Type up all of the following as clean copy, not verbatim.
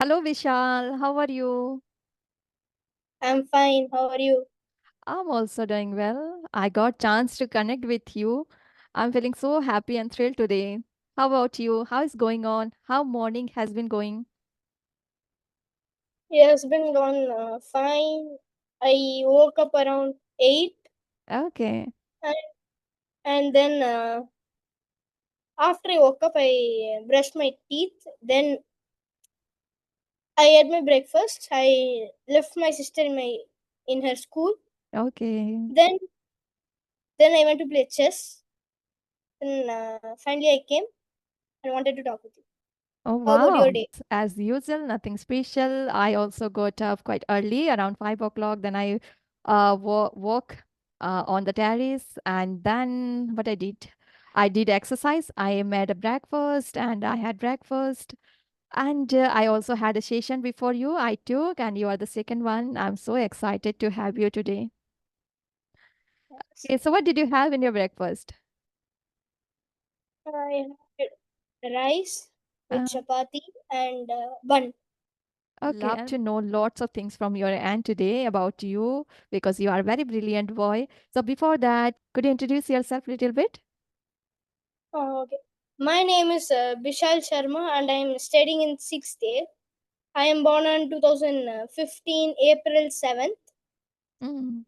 Hello, Vishal. How are you? I'm fine. How are you? I'm also doing well. I got chance to connect with you. I'm feeling so happy and thrilled today. How about you? How is going on? How morning has been going? Yes, been gone fine. I woke up around 8 Okay. and, and then after I woke up, I brushed my teeth. Then I had my breakfast. I left my sister in her school. Okay. Then then I went to play chess. Then finally I came and wanted to talk with you. Oh, How about wow. your day? As usual, nothing special. I also got up quite early, around 5 o'clock. Then I walk on the terrace. And then what I did exercise. I made a breakfast and I had breakfast. And I also had a session before you, I took, and you are the second one. I'm so excited to have you today. Okay, so what did you have in your breakfast? I had rice with Uh, chapati and bun. okay, love to know lots of things from your end today about you because you are a very brilliant boy. So before that, could you introduce yourself a little bit? Oh, okay. My name is Bishal Sharma and I am studying in 6th year. I am born on 2015 April 7th Mm,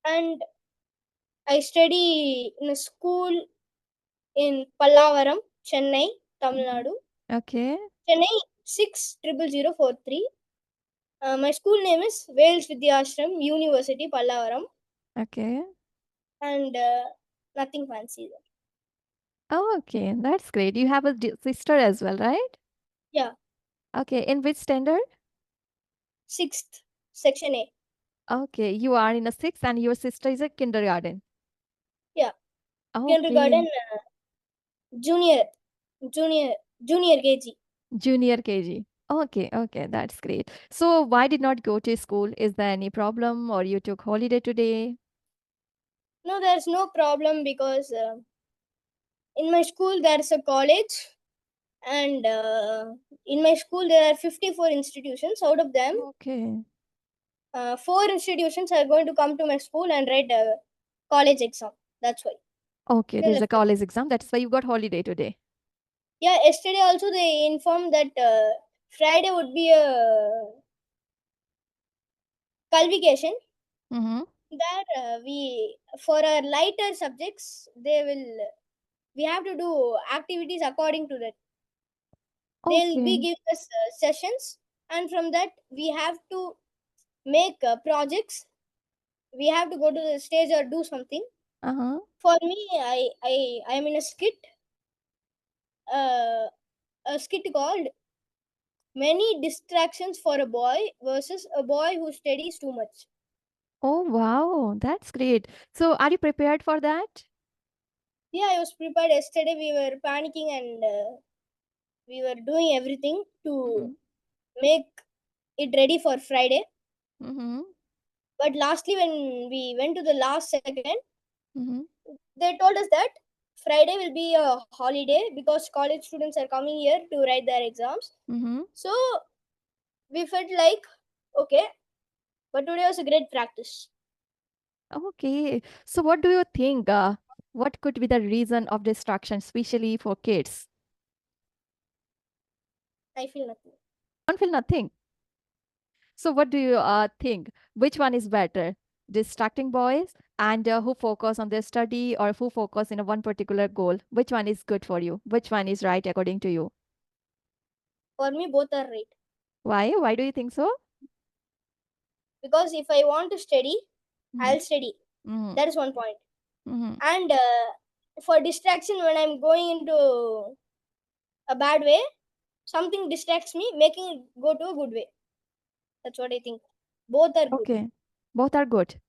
and I study in a school in Pallavaram, Chennai, Tamil mhm. Nadu. Okay, Chennai 600043. My school name is Wales Vidyashram University, Pallavaram, okay. and nothing fancy there. Oh, okay, that's great. You have a sister as well, right? Yeah, Okay, in which standard? 6th, section A. Okay, you are in a sixth and your sister is a kindergarten. Yeah, kindergarten, Okay. junior, junior, junior KG. Junior KG. Okay, okay, that's great. So why did not go to school? Is there any problem or you took holiday today? No, there's no problem because in my school there's a college, and in my school there are 54 institutions. Out of them, Okay. four institutions are going to come to my school and write a college exam. That's why. Okay, Then there's a left it. college exam. That's why you got holiday today. Yeah, yesterday also they informed that Friday would be a qualification. Mm-hmm. That we for our lighter subjects we have to do activities according to that. They'll be Okay. giving us sessions, and from that we have to make projects. We have to go to the stage or do something. Uh-huh. For me, I am in uh, a skit called "Many Distractions for a Boy" versus a boy who studies too much. Oh, wow. That's great. So are you prepared for that? Yeah, I was prepared yesterday. We were panicking and we were doing everything to Mm-hmm. make it ready for Friday. Mm-hmm. But lastly, when we went to the last second, Mm-hmm. they told us that Friday will be a holiday because college students are coming here to write their exams. Mm-hmm. So we felt like, okay, but today was a great practice. Okay. So what do you think? What could be the reason of distraction, especially for kids? I feel nothing. Don't feel nothing. So, what do you think? Which one is better? Distracting boys and who focus on their study or who focus in a one particular goal? Which one is good for you? Which one is right according to you? For me, both are right. Why? Why do you think so? Because if I want to study, Mm-hmm. I'll study. Mm-hmm. That is one point. Mm-hmm. And for distraction, when I'm going into a bad way, something distracts me, making it go to a good way. That's what I think. Both are good. Okay. Both are good.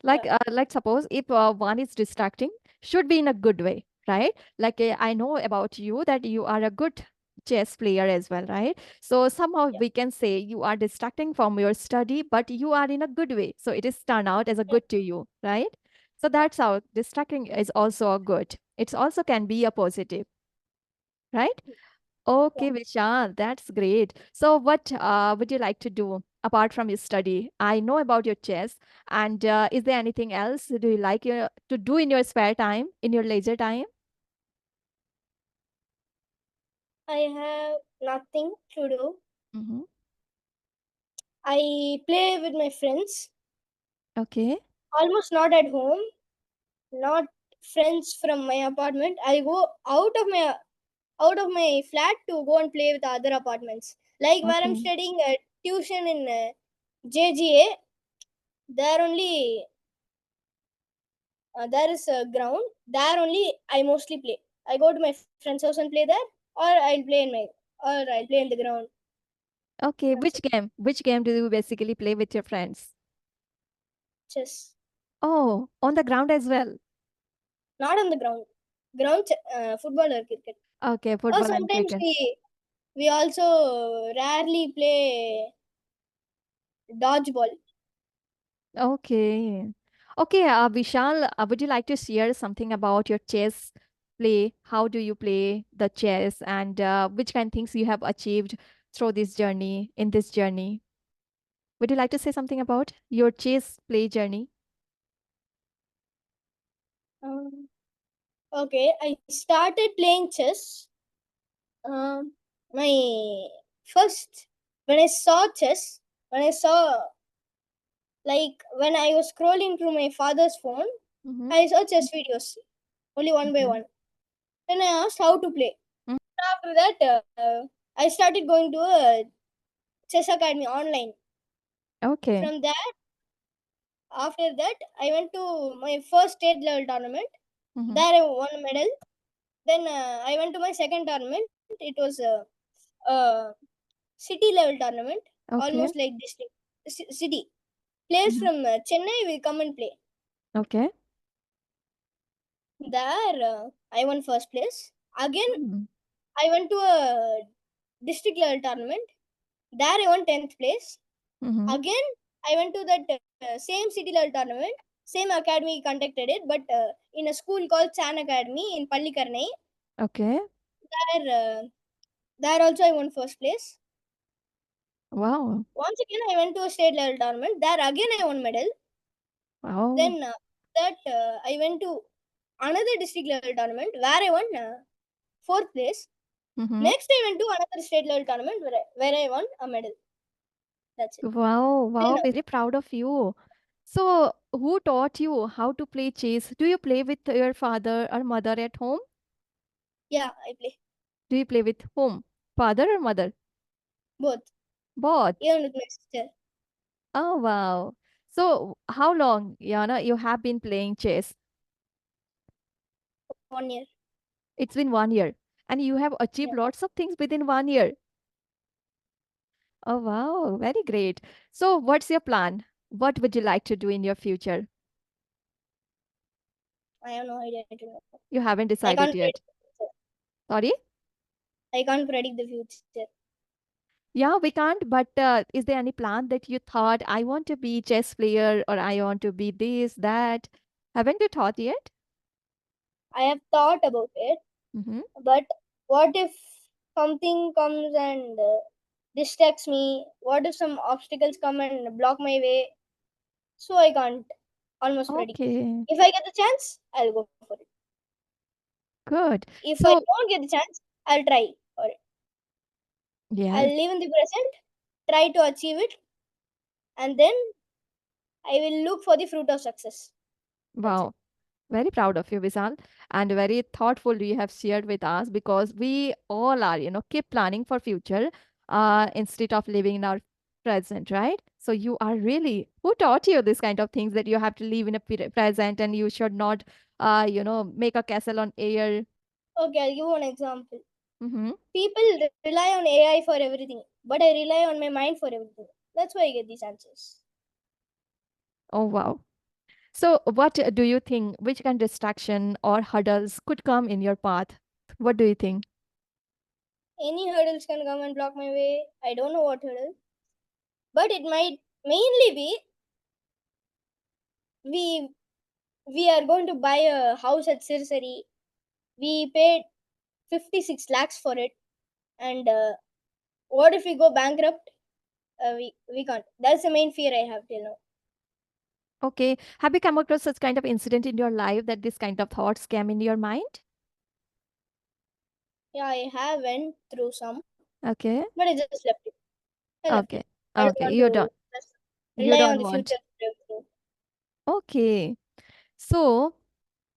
Yeah. Like suppose if one is distracting, should be in a good way, right? Like I know about you that you are a good chess player as well, right? So somehow Yeah. we can say you are distracting from your study, but you are in a good way, so it is turn out as a Yeah. good to you, right? So Yeah. that's how distracting is also a good, it's also can be a positive, right? Okay, Vishal, that's great. So, what would you like to do apart from your study? I know about your chess, and is there anything else do you like to do in your spare time, in your leisure time? I have nothing to do. Mm-hmm. I play with my friends, Okay, almost not at home, not friends from my apartment. I go out of my flat to go and play with other apartments. Like where I'm okay, studying tuition in JGA, there only there is a ground. There only I mostly play. I go to my friend's house and play there, or I'll play in the ground. okay. That's Which it. game? Which game do you basically play with your friends? Chess. Oh, on the ground as well. Not on the ground. Football or cricket. Okay, Or football and sometimes cricket. we also rarely play dodgeball. Okay. Okay, Vishal, would you like to share something about your chess play? How do you play the chess and which kind of things you have achieved through this journey, in this journey? Would you like to say something about your chess play journey? Um, okay, I started playing chess. Um, my first when I saw chess, when I saw when I was scrolling through my father's phone, Mm-hmm. I saw chess videos only one by Okay. one. Then I asked how to play. Mm. After that, I started going to a chess academy online. Okay. From that, after that, I went to my first state level tournament. Mm-hmm. There I won a medal. Then I went to my second tournament. It was a city level tournament, Okay. almost like district city. Players Mm-hmm. from Chennai will come and play. Okay. There, I won first place. Again, Mm-hmm. I went to a district level tournament. There, I won 10th place. Mm-hmm. Again, I went to that same city level tournament. Same academy conducted it, but in a school called Chan Academy in Pallikarnai. Okay. There also I won first place. Wow. Once again, I went to a state level tournament. There again, I won medal. Wow. Then that I went to another district level tournament where I won fourth place. Mm-hmm. Next, I went to another state level tournament where I won a medal. That's it. Wow. Till Wow. now, Very proud of you. So, who taught you how to play chess? Do you play with your father or mother at home? yeah, I play Do you play with whom? Father or mother? both, Both. even with my sister. Oh, wow. So, how long, Yana, you have been playing chess? 1 year. It's been 1 year, and you have achieved Yeah, lots of things within 1 year. Oh, wow. Very great. So, what's your plan? What would you like to do in your future? I have no idea to know. You haven't I decided can't predict yet. the future. Sorry? I can't predict the future. Yeah, we can't. But is there any plan that you thought, I want to be chess player or I want to be this, that? Haven't you thought yet? I have thought about it, Mm-hmm. but what if something comes and distracts me? What if some obstacles come and block my way? So I can't almost predict. Okay, If I get the chance, I'll go for it. good. If I So, don't get the chance, I'll try for it. I'll yes, live in the present, try to achieve it, and then I will look for the fruit of success. That's it. wow. Very proud of you, Vishal, and very thoughtful you have shared with us because we all are, keep planning for future instead of living in our present, right? So you are really, who taught you this kind of things that you have to live in a present and you should not, make a castle on air. Okay, I'll give you an example. Mm-hmm. People rely on AI for everything, but I rely on my mind for everything. That's why I get these answers. Oh, wow. So what do you think, which kind of distraction or hurdles could come in your path? What do you think? Any hurdles can come and block my way. I don't know what hurdle, but it might mainly be we we are going to buy a house at Sirsari. We paid 56 lakhs for it, And what if we go bankrupt? We can't. That's the main fear I have till now. Okay. Have you come across such kind of incident in your life that this kind of thoughts came in your mind? Yeah, I have went through some, Okay. but I just left it. I left Okay. it. I don't Okay. want to just You rely on don't the want. future breakthrough. Okay. So,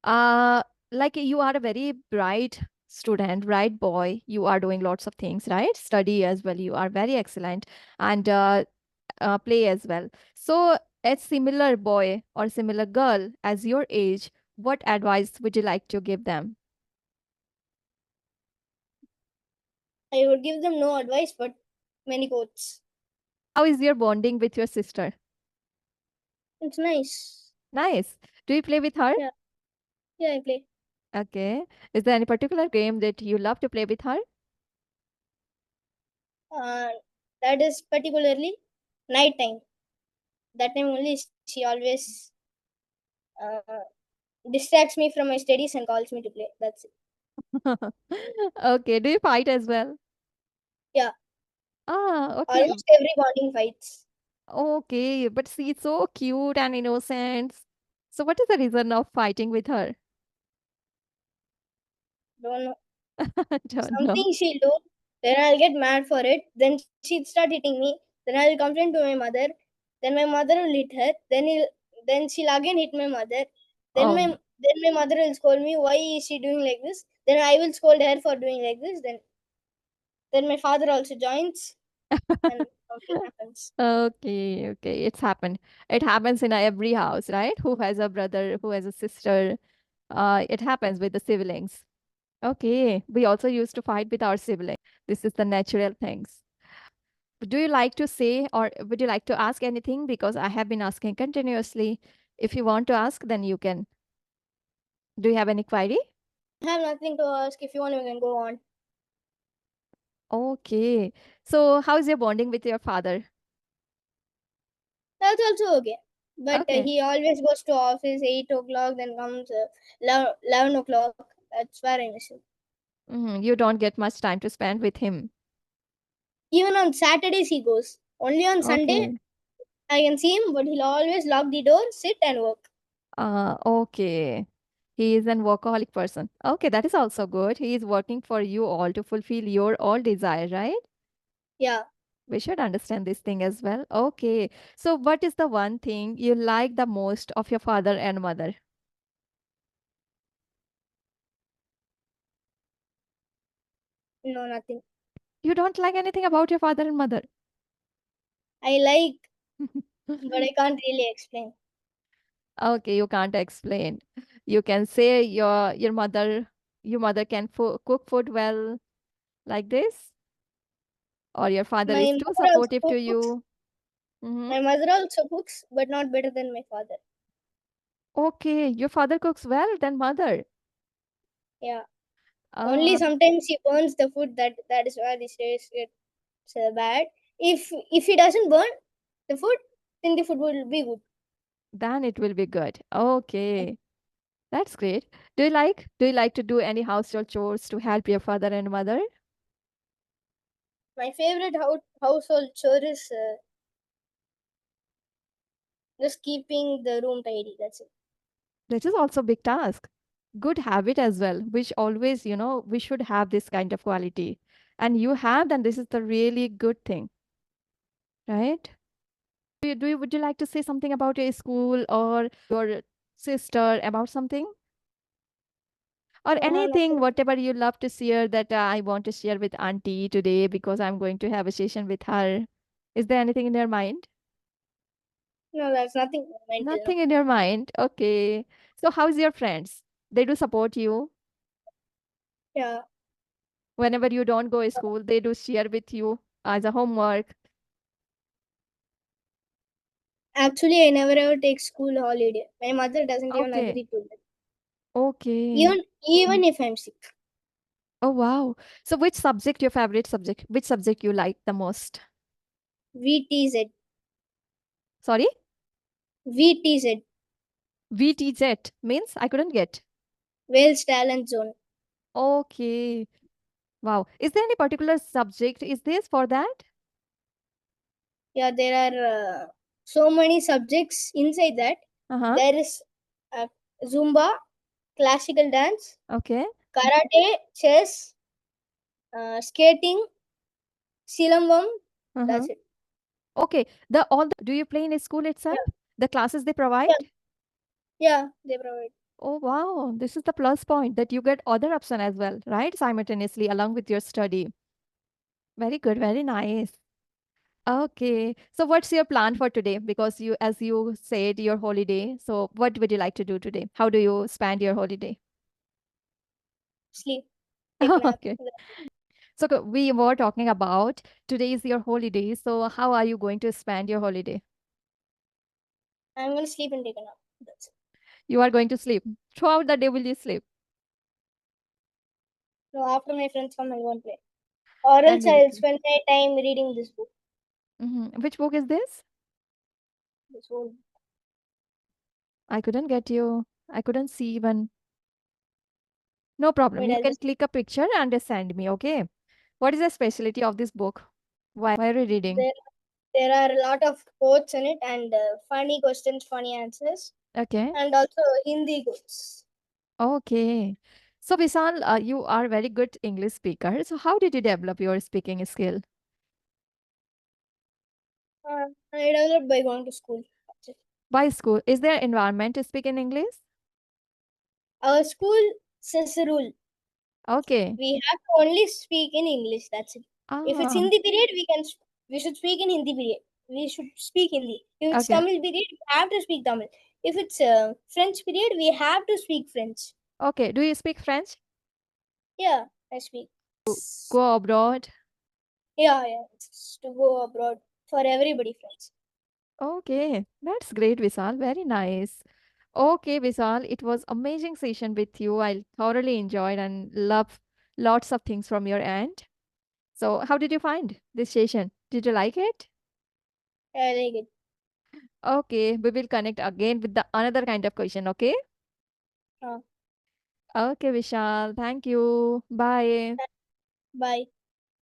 uh, like you are a very bright student, bright boy. You are doing lots of things, right? Study as well. You are very excellent and play as well. So, a similar boy or similar girl as your age, what advice would you like to give them? I would give them no advice, but many quotes. How is your bonding with your sister? It's nice. Nice. Do you play with her? Yeah, yeah, I play. Okay. Is there any particular game that you love to play with her? Uh, that is particularly night time. That time only she always uh, distracts me from my studies and calls me to play. That's it. Okay. Do you fight as well? Yeah, Ah, okay. almost every bonding fights. Okay. But she's so cute and innocent. So, what is the reason of fighting with her? Don't know. Don't know. Something she'll do, then I'll get mad for it. Then she'll start hitting me. Then I'll complain to my mother. Then my mother will hit her. Then she'll again hit my mother. Then my Um, then my mother will scold me. Why is she doing like this? Then I will scold her for doing like this. Then my father also joins, and something happens. okay. Okay. It's happened. It happens in every house, right? Who has a brother, who has a sister. It happens with the siblings. Okay. We also used to fight with our siblings. This is the natural things. Do you like to say or would you like to ask anything? Because I have been asking continuously. If you want to ask, then you can. Do you have any query? I have nothing to ask. If you want, we can go on. Okay. So, how is your bonding with your father? That's also okay. But Okay. he always goes to office 8 o'clock, then comes 11 o'clock. That's where I miss him. You don't get much time to spend with him. Even on Saturdays he goes. Only on Sunday Okay. I can see him, but he'll always lock the door, sit and work. Okay. He is an workaholic person. Okay, that is also good. He is working for you all to fulfill your all desire, right? Yeah. We should understand this thing as well. Okay. So, what is the one thing you like the most of your father and mother? No, nothing. You don't like anything about your father and mother? I like, but I can't really explain. Okay, you can't explain. You can say your mother can cook food well like this, or your father My is too mother also supportive to cooks. you. Mm-hmm. My mother also cooks, but not better than my father. Okay, your father cooks well than mother. Yeah. Only Uh, sometimes he burns the food. That is why the taste gets bad. If he doesn't burn the food, then the food will be good. then it will be good. Okay, that's great. Do you like to do any household chores to help your father and mother? My favorite household chore is just keeping the room tidy. That's it. That is also big task. Good habit as well, which always, we should have this kind of quality. And you have, then this is the really good thing, right? Would you like to say something about your school or your sister about something? Or No, I have anything, nothing. whatever you love to share that I want to share with auntie today because I'm going to have a session with her. Is there anything in your mind? No, that's nothing mental now. Nothing in your mind. Okay. So how's your friends? They do support you. Yeah. Whenever you don't go to school, they do share with you as a homework. Actually, I never ever take school holiday. My mother doesn't even Okay. agree to that. Okay. Even if I'm sick. Oh wow. So which subject your favorite subject? Which subject you like the most? VTZ. Sorry? VTZ. VTZ means I couldn't get. Wales Talent Zone. Okay. Wow. Is there any particular subject is this for that? Yeah, there are so many subjects inside that. Uh-huh. There is uh, Zumba, classical dance, Okay. karate, chess, skating, silambam. Uh-huh. That's it. Okay. The all the do you play in a school itself? Yeah, The classes they provide? yeah, yeah. They provide. Oh wow. This is the plus point that you get other option as well, right? Simultaneously along with your study. Very good, very nice. Okay. So what's your plan for today? Because you as you said your holiday. So what would you like to do today? How do you spend your holiday? Sleep, take a nap. Okay. So we were talking about today is your holiday. So how are you going to spend your holiday? I'm gonna sleep and take a nap. That's it. You are going to sleep. Throughout the day will you sleep? No, after my friends come, I won't play. Or Then else we will I'll play. spend my time reading this book. Which book is this? This whole. I couldn't get you. I couldn't see even. No problem. Wait, You I'll can just. click a picture and send me, okay? What is the specialty of this book? Why are you reading? There, there are a lot of quotes in it and funny questions, funny answers, Okay. and also Hindi quotes. Okay. So Vishal, you are very good English speaker. So how did you develop your speaking skill? I developed by going to school. That's it. By school. Is there environment to speak in English? Our school says a rule. Okay. We have to only speak in English. That's it. If it's Ah, Hindi period, we should speak in Hindi period. We should speak Hindi. If it's okay. Tamil period, we have to speak Tamil. If it's French period, we have to speak French. Okay. Do you speak French? Yeah, I speak. Go abroad? Yeah, yeah. It's to go abroad for everybody, friends. Okay. That's great, Vishal. Very nice. Okay, Vishal, it was amazing session with you. I thoroughly enjoyed and love lots of things from your end. So, how did you find this session? Did you like it? I like it. Okay, we will connect again with the another kind of question. Okay. Uh, Okay, Vishal. Thank you. Bye. Bye.